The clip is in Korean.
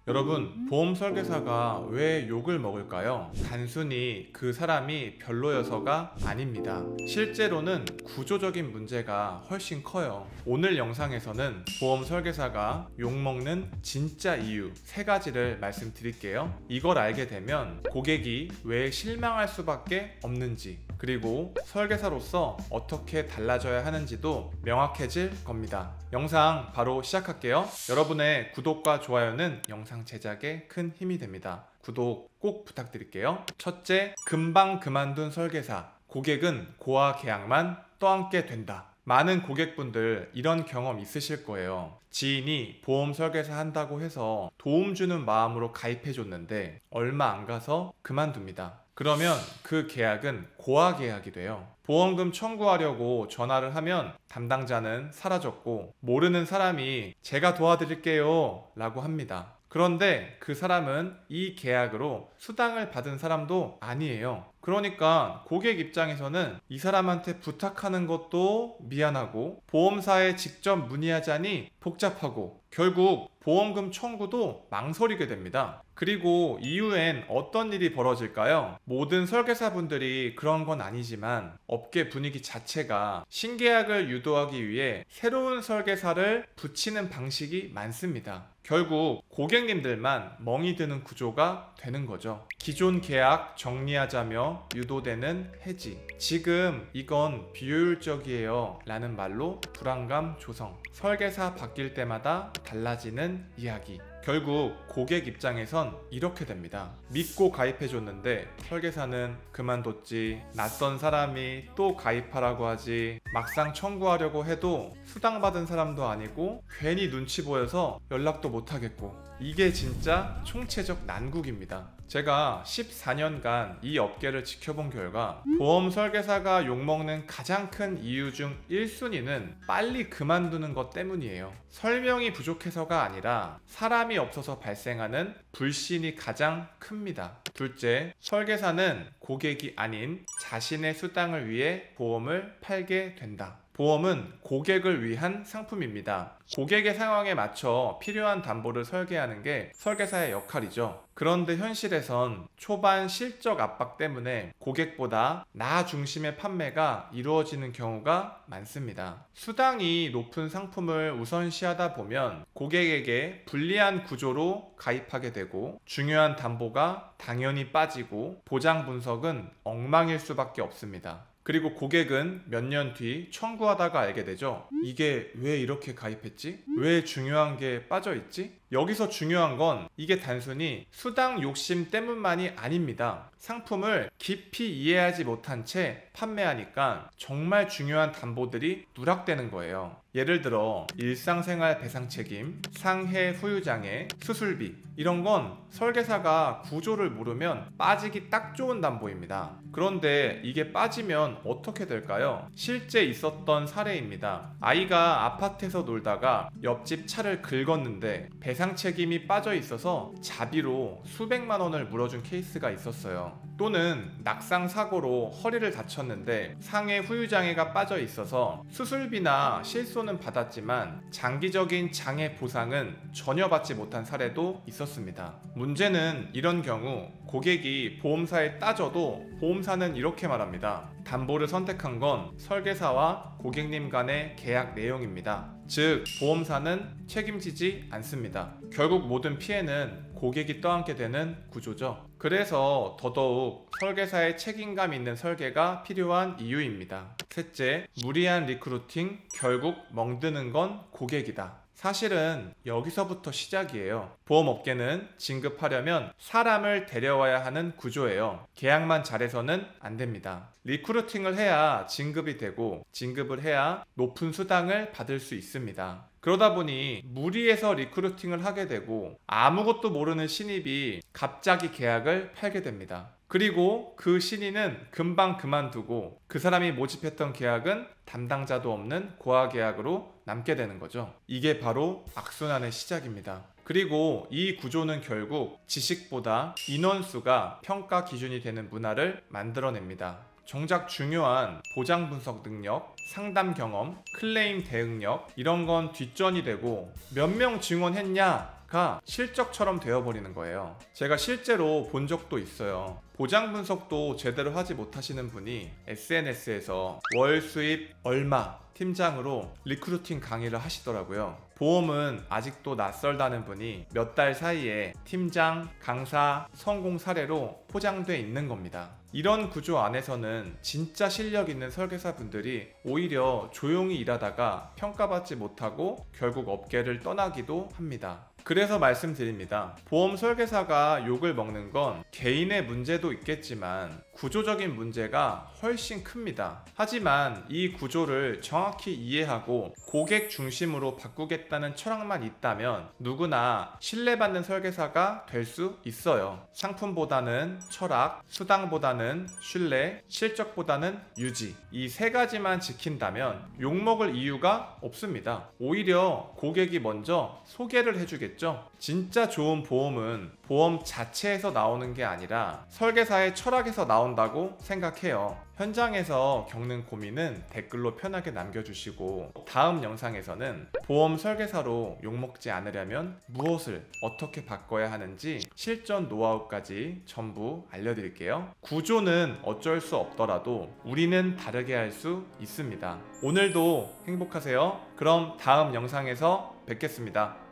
여러분, 보험 설계사가 왜 욕을 먹을까요? 단순히 그 사람이 별로여서가 아닙니다. 실제로는 구조적인 문제가 훨씬 커요. 오늘 영상에서는 보험 설계사가 욕먹는 진짜 이유 3가지를 말씀드릴게요. 이걸 알게 되면 고객이 왜 실망할 수밖에 없는지, 그리고 설계사로서 어떻게 달라져야 하는지도 명확해질 겁니다. 영상 바로 시작할게요. 여러분의 구독과 좋아요는 영상 제작에 큰 힘이 됩니다. 구독 꼭 부탁드릴게요. 첫째, 금방 그만둔 설계사. 고객은 고와 계약만 떠안게 된다. 많은 고객분들 이런 경험 있으실 거예요. 지인이 보험 설계사 한다고 해서 도움 주는 마음으로 가입해줬는데 얼마 안 가서 그만둡니다. 그러면 그 계약은 고와 계약이 돼요. 보험금 청구하려고 전화를 하면 담당자는 사라졌고 모르는 사람이 제가 도와드릴게요 라고 합니다. 그런데 그 사람은 이 계약으로 수당을 받은 사람도 아니에요. 그러니까 고객 입장에서는 이 사람한테 부탁하는 것도 미안하고 보험사에 직접 문의하자니 복잡하고 결국 보험금 청구도 망설이게 됩니다. 그리고 이후엔 어떤 일이 벌어질까요? 모든 설계사분들이 그런 건 아니지만 업계 분위기 자체가 신계약을 유도하기 위해 새로운 설계사를 붙이는 방식이 많습니다. 결국 고객님들만 멍이 드는 구조가 되는 거죠. 기존 계약 정리하자며 유도되는 해지. 지금 이건 비효율적이에요 라는 말로 불안감 조성. 설계사 바뀔 때마다 달라지는 이야기. 결국 고객 입장에선 이렇게 됩니다. 믿고 가입해줬는데 설계사는 그만뒀지, 낯선 사람이 또 가입하라고 하지, 막상 청구하려고 해도 수당받은 사람도 아니고 괜히 눈치 보여서 연락도 못하겠고, 이게 진짜 총체적 난국입니다. 제가 14년간 이 업계를 지켜본 결과 보험 설계사가 욕먹는 가장 큰 이유 중 1순위는 빨리 그만두는 것 때문이에요. 설명이 부족해서가 아니라 사람이 없어서 발생하는 불신이 가장 큽니다. 둘째, 설계사는 고객이 아닌 자신의 수당을 위해 보험을 팔게 된다. 보험은 고객을 위한 상품입니다. 고객의 상황에 맞춰 필요한 담보를 설계하는 게 설계사의 역할이죠. 그런데 현실에선 초반 실적 압박 때문에 고객보다 나 중심의 판매가 이루어지는 경우가 많습니다. 수당이 높은 상품을 우선시하다 보면 고객에게 불리한 구조로 가입하게 되고 중요한 담보가 당연히 빠지고 보장 분석은 엉망일 수밖에 없습니다. 그리고 고객은 몇 년 뒤 청구하다가 알게 되죠. 이게 왜 이렇게 가입했지? 왜 중요한 게 빠져있지? 여기서 중요한 건 이게 단순히 수당 욕심 때문만이 아닙니다. 상품을 깊이 이해하지 못한 채 판매하니까 정말 중요한 담보들이 누락되는 거예요. 예를 들어 일상생활 배상 책임, 상해 후유장애, 수술비, 이런 건 설계사가 구조를 모르면 빠지기 딱 좋은 담보입니다. 그런데 이게 빠지면 어떻게 될까요? 실제 있었던 사례입니다. 아이가 아파트에서 놀다가 옆집 차를 긁었는데 배상 책임이 빠져 있어서 자비로 수백만 원을 물어준 케이스가 있었어요. 또는 낙상 사고로 허리를 다쳤는데 상해 후유장애가 빠져 있어서 수술비나 실손은 받았지만 장기적인 장애 보상은 전혀 받지 못한 사례도 있었습니다. 문제는 이런 경우 고객이 보험사에 따져도 보험사는 이렇게 말합니다. 담보를 선택한 건 설계사와 고객님 간의 계약 내용입니다. 즉, 보험사는 책임지지 않습니다. 결국 모든 피해는 고객이 떠안게 되는 구조죠. 그래서 더더욱 설계사의 책임감 있는 설계가 필요한 이유입니다. 셋째, 무리한 리크루팅, 결국 멍드는 건 고객이다. 사실은 여기서부터 시작이에요. 보험업계는 진급하려면 사람을 데려와야 하는 구조예요. 계약만 잘해서는 안 됩니다. 리크루팅을 해야 진급이 되고 진급을 해야 높은 수당을 받을 수 있습니다. 그러다 보니 무리해서 리크루팅을 하게 되고 아무것도 모르는 신입이 갑자기 계약을 팔게 됩니다. 그리고 그 신인은 금방 그만두고 그 사람이 모집했던 계약은 담당자도 없는 고아 계약으로 남게 되는 거죠. 이게 바로 악순환의 시작입니다. 그리고 이 구조는 결국 지식보다 인원수가 평가 기준이 되는 문화를 만들어냅니다. 정작 중요한 보장 분석 능력, 상담 경험, 클레임 대응력, 이런 건 뒷전이 되고 몇 명 증원했냐 가 실적처럼 되어버리는 거예요. 제가 실제로 본 적도 있어요. 보장 분석도 제대로 하지 못하시는 분이 SNS에서 월 수입 얼마 팀장으로 리크루팅 강의를 하시더라고요. 보험은 아직도 낯설다는 분이 몇 달 사이에 팀장, 강사, 성공 사례로 포장돼 있는 겁니다. 이런 구조 안에서는 진짜 실력 있는 설계사분들이 오히려 조용히 일하다가 평가받지 못하고 결국 업계를 떠나기도 합니다. 그래서 말씀드립니다. 보험 설계사가 욕을 먹는 건 개인의 문제도 있겠지만 구조적인 문제가 훨씬 큽니다. 하지만 이 구조를 정확히 이해하고 고객 중심으로 바꾸겠다는 철학만 있다면 누구나 신뢰받는 설계사가 될 수 있어요. 상품보다는 철학, 수당보다는 신뢰, 실적보다는 유지. 이 세 가지만 지킨다면 욕먹을 이유가 없습니다. 오히려 고객이 먼저 소개를 해주겠죠. 진짜 좋은 보험은 보험 자체에서 나오는 게 아니라 설계사의 철학에서 나온다고 생각해요. 현장에서 겪는 고민은 댓글로 편하게 남겨주시고 다음 영상에서는 보험 설계사로 욕먹지 않으려면 무엇을 어떻게 바꿔야 하는지 실전 노하우까지 전부 알려드릴게요. 구조는 어쩔 수 없더라도 우리는 다르게 할 수 있습니다. 오늘도 행복하세요. 그럼 다음 영상에서 뵙겠습니다.